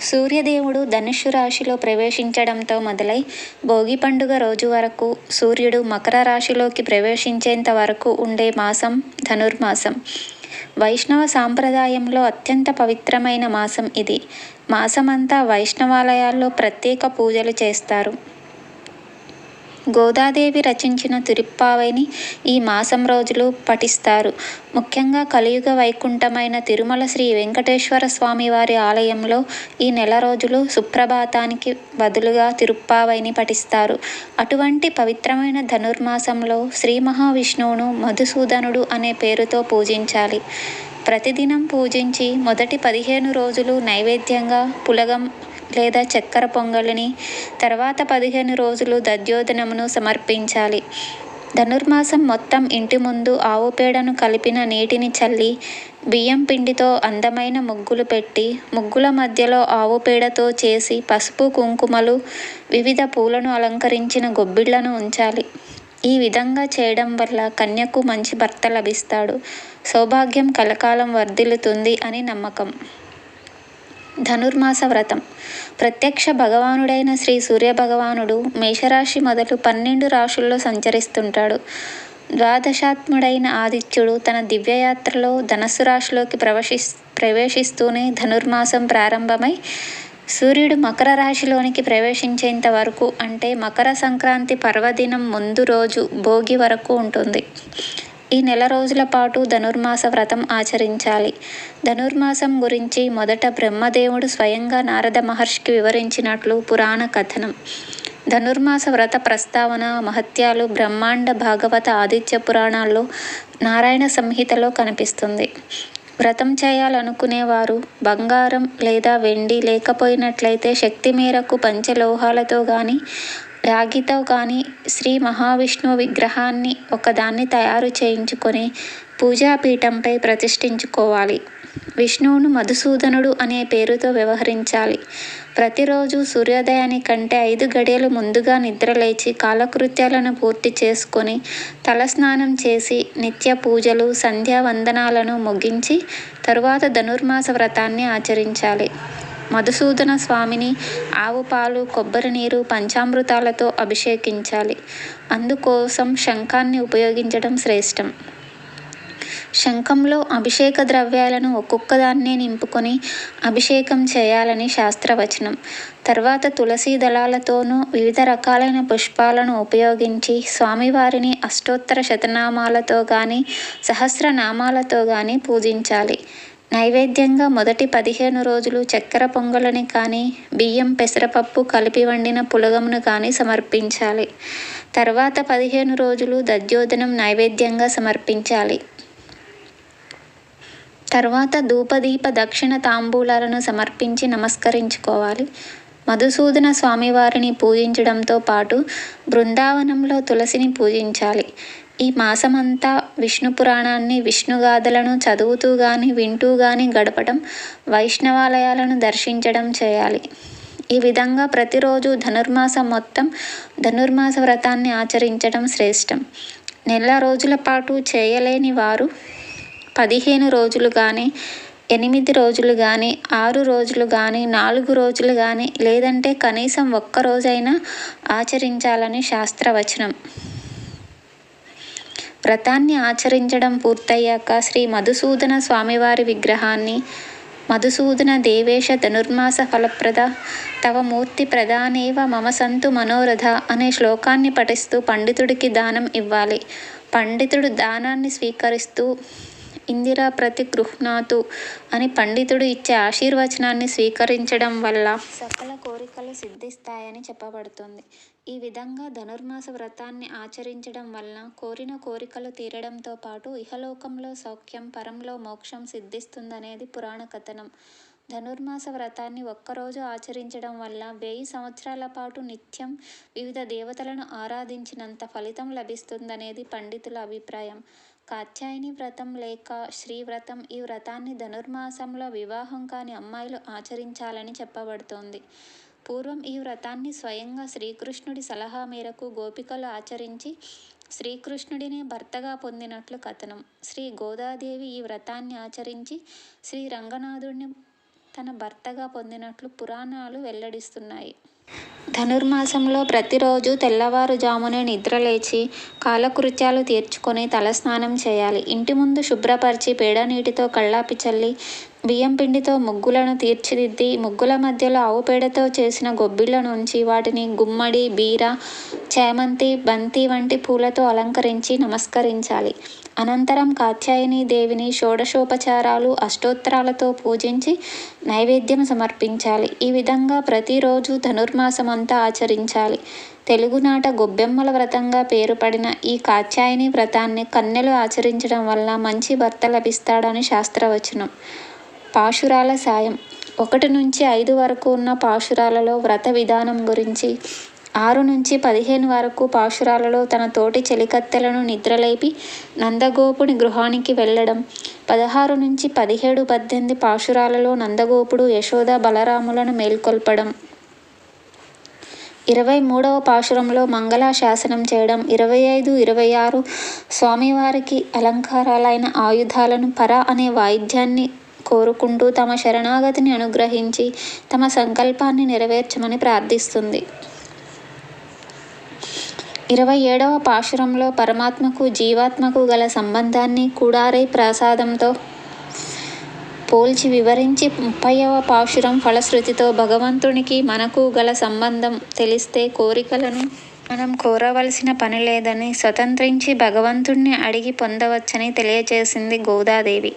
సూర్యదేవుడు ధనుస్సు రాశిలో ప్రవేశించడంతో మొదలై భోగి పండుగ రోజు వరకు సూర్యుడు మకర రాశిలోకి ప్రవేశించేంత వరకు ఉండే మాసం ధనుర్మాసం. వైష్ణవ సాంప్రదాయంలో అత్యంత పవిత్రమైన మాసం ఇది. మాసమంతా వైష్ణవాలయాల్లో ప్రత్యేక పూజలు చేస్తారు. గోదాదేవి రచించిన తిరుప్పావైని ఈ మాసం రోజులు పఠిస్తారు. ముఖ్యంగా కలియుగ వైకుంఠమైన తిరుమల శ్రీ వెంకటేశ్వర స్వామి వారి ఆలయంలో ఈ నెల రోజులు సుప్రభాతానికి బదులుగా తిరుప్పావైని పఠిస్తారు. అటువంటి పవిత్రమైన ధనుర్మాసంలో శ్రీ మహావిష్ణువును మధుసూదనుడు అనే పేరుతో పూజించాలి. ప్రతిదినం పూజించి మొదటి 15 రోజులు నైవేద్యంగా పులగం లేదా చక్కెర పొంగలిని, తర్వాత 15 రోజులు దధ్యోదనమును సమర్పించాలి. ధనుర్మాసం మొత్తం ఇంటి ముందు ఆవు పేడను కలిపిన నీటిని చల్లి బియ్యం పిండితో అందమైన ముగ్గులు పెట్టి ముగ్గుల మధ్యలో ఆవు పేడతో చేసి పసుపు కుంకుమలు వివిధ పూలను అలంకరించిన గొబ్బిళ్లను ఉంచాలి. ఈ విధంగా చేయడం వల్ల కన్యకు మంచి భర్త లభిస్తాడు, సౌభాగ్యం కలకాలం వర్ధిల్లుతుంది అని నమ్మకం. ధనుర్మాస వ్రతం. ప్రత్యక్ష భగవానుడైన శ్రీ సూర్యభగవానుడు మేషరాశి మొదలు 12 రాశుల్లో సంచరిస్తుంటాడు. ద్వాదశాత్ముడైన ఆదిత్యుడు తన దివ్యయాత్రలో ధనస్సు రాశిలోకి ప్రవేశిస్తూనే ధనుర్మాసం ప్రారంభమై సూర్యుడు మకర రాశిలోనికి ప్రవేశించేంత వరకు, అంటే మకర సంక్రాంతి పర్వదినం ముందు రోజు భోగి వరకు ఉంటుంది. ఈ నెల రోజుల పాటు ధనుర్మాస వ్రతం ఆచరించాలి. ధనుర్మాసం గురించి మొదట బ్రహ్మదేవుడు స్వయంగా నారద మహర్షికి వివరించినట్లు పురాణ కథనం. ధనుర్మాస వ్రత ప్రస్తావన మహత్యాలు బ్రహ్మాండ, భాగవత, ఆదిత్య పురాణాల్లో, నారాయణ సంహితలో కనిపిస్తుంది. వ్రతం చేయాలనుకునేవారు బంగారం లేదా వెండి లేకపోయినట్లయితే శక్తి మేరకు పంచలోహాలతో కానీ రాగితో కానీ శ్రీ మహావిష్ణువు విగ్రహాన్ని ఒకదాన్ని తయారు చేయించుకొని పూజాపీఠంపై ప్రతిష్ఠించుకోవాలి. విష్ణువును మధుసూదనుడు అనే పేరుతో వ్యవహరించాలి. ప్రతిరోజు సూర్యోదయానికంటే 5 గడియలు ముందుగా నిద్రలేచి కాలకృత్యాలను పూర్తి చేసుకొని తలస్నానం చేసి నిత్య పూజలు, సంధ్యావందనాలను ముగించి తరువాత ధనుర్మాస వ్రతాన్ని ఆచరించాలి. మధుసూదన స్వామిని ఆవు పాలు, కొబ్బరి నీరు, పంచామృతాలతో అభిషేకించాలి. అందుకోసం శంఖాన్ని ఉపయోగించడం శ్రేష్టం. శంఖంలో అభిషేక ద్రవ్యాలను ఒక్కొక్కదాన్నే నింపుకొని అభిషేకం చేయాలని శాస్త్రవచనం. తర్వాత తులసి దళాలతోనూ వివిధ రకాలైన పుష్పాలను ఉపయోగించి స్వామివారిని అష్టోత్తర శతనామాలతో కానీ సహస్రనామాలతో కానీ పూజించాలి. నైవేద్యంగా మొదటి 15 రోజులు చక్కెర పొంగలని కానీ బియ్యం పెసరపప్పు కలిపి వండిన పులగమును కానీ సమర్పించాలి. తర్వాత 15 రోజులు దధ్యోదనం నైవేద్యంగా సమర్పించాలి. తర్వాత ధూపదీప దక్షిణ తాంబూలాలను సమర్పించి నమస్కరించుకోవాలి. మధుసూదన స్వామివారిని పూజించడంతో పాటు బృందావనంలో తులసిని పూజించాలి. ఈ మాసమంతా విష్ణు పురాణాన్ని, విష్ణుగాథలను చదువుతూ కానీ వింటూ కానీ గడపడం, వైష్ణవాలయాలను దర్శించడం చేయాలి. ఈ విధంగా ప్రతిరోజు ధనుర్మాసం మొత్తం ధనుర్మాస వ్రతాన్ని ఆచరించడం శ్రేష్టం. నెల రోజుల పాటు చేయలేని వారు 15 రోజులు కానీ 8 రోజులు కానీ 6 రోజులు కానీ 4 రోజులు కానీ లేదంటే కనీసం 1 రోజైనా ఆచరించాలని శాస్త్రవచనం. వ్రతాన్ని ఆచరించడం పూర్తయ్యాక శ్రీ మధుసూదన స్వామివారి విగ్రహాన్ని మధుసూదన దేవేశ ధనుర్మాస ఫలప్రద తవ మూర్తి ప్రదానేవ మమ సంతు మనోరథ అనే శ్లోకాన్ని పఠిస్తూ పండితుడికి దానం ఇవ్వాలి. పండితుడు దానాన్ని స్వీకరిస్తూ ఇందిరా ప్రతిగృహ్ణాతు అని పండితుడు ఇచ్చే ఆశీర్వచనాన్ని స్వీకరించడం వల్ల సకల కోరికలు సిద్ధిస్తాయని చెప్పబడుతుంది. ఈ విధంగా ధనుర్మాస వ్రతాన్ని ఆచరించడం వలన కోరిన కోరికలు తీరడంతో పాటు ఇహలోకంలో సౌఖ్యం, పరంలో మోక్షం సిద్ధిస్తుందనేది పురాణ కథనం. ధనుర్మాస వ్రతాన్ని 1 రోజు ఆచరించడం వల్ల 1000 సంవత్సరాల పాటు నిత్యం వివిధ దేవతలను ఆరాధించినంత ఫలితం లభిస్తుందనేది పండితుల అభిప్రాయం. కాత్యాయని వ్రతం లేక శ్రీవ్రతం, ఈ వ్రతాన్ని ధనుర్మాసంలో వివాహం కాని అమ్మాయిలు ఆచరించాలని చెప్పబడుతోంది. పూర్వం ఈ వ్రతాన్ని స్వయంగా శ్రీకృష్ణుడి సలహా మేరకు గోపికలు ఆచరించి శ్రీకృష్ణుడినే భర్తగా పొందినట్లు కథనం. శ్రీ గోదాదేవి ఈ వ్రతాన్ని ఆచరించి శ్రీ రంగనాథుడిని తన భర్తగా పొందినట్లు పురాణాలు వెల్లడిస్తున్నాయి. ధనుర్మాసంలో ప్రతిరోజు తెల్లవారుజామునే నిద్రలేచి కాలకృత్యాలు తీర్చుకొని తలస్నానం చేయాలి. ఇంటి ముందు శుభ్రపరిచి పేడ నీటితో కళ్ళాపి చల్లి బియ్యం పిండితో ముగ్గులను తీర్చిదిద్ది ముగ్గుల మధ్యలో ఆవు పేడతో చేసిన గొబ్బిళ్లను ఉంచి వాటిని గుమ్మడి, బీర, చేమంతి, బంతి వంటి పూలతో అలంకరించి నమస్కరించాలి. అనంతరం కాత్యాయని దేవిని షోడశోపచారాలు, అష్టోత్తరాలతో పూజించి నైవేద్యం సమర్పించాలి. ఈ విధంగా ప్రతిరోజు ధనుర్మాసమంతా ఆచరించాలి. తెలుగునాట గొబ్బెమ్మల వ్రతంగా పేరుపడిన ఈ కాత్యాయని వ్రతాన్ని కన్యలు ఆచరించడం వల్ల మంచి భర్త లభిస్తాడని శాస్త్రవచనం. పాశురాల సాయం. 1 నుంచి 5 వరకు ఉన్న పాశురాలలో వ్రత విధానం గురించి, 6 నుంచి 15 వరకు పాశురాలలో తన తోటి చెలికత్తెలను నిద్రలేపి నందగోపుని గృహానికి వెళ్ళడం, 16 నుంచి 17, 18 పాశురాలలో నందగోపుడు యశోద బలరాములను మేల్కొల్పడం, 23వ పాశురంలో మంగళాశాసనం చేయడం, 25, 26 స్వామివారికి అలంకారాలైన ఆయుధాలను పర అనే వాయిద్యాన్ని కోరుకుంటూ తమ శరణాగతిని అనుగ్రహించి తమ సంకల్పాన్ని నెరవేర్చమని ప్రార్థిస్తుంది. 27వ పాశురంలో పరమాత్మకు జీవాత్మకు గల సంబంధాన్ని కూడారై ప్రసాదంతో పోల్చి వివరించి 30వ పాశురం ఫలశ్రుతితో భగవంతునికి మనకు గల సంబంధం తెలిస్తే కోరికలను మనం కోరవలసిన పని లేదని, స్వతంత్రించి భగవంతుణ్ణి అడిగి పొందవచ్చని తెలియచేసింది గోదాదేవి.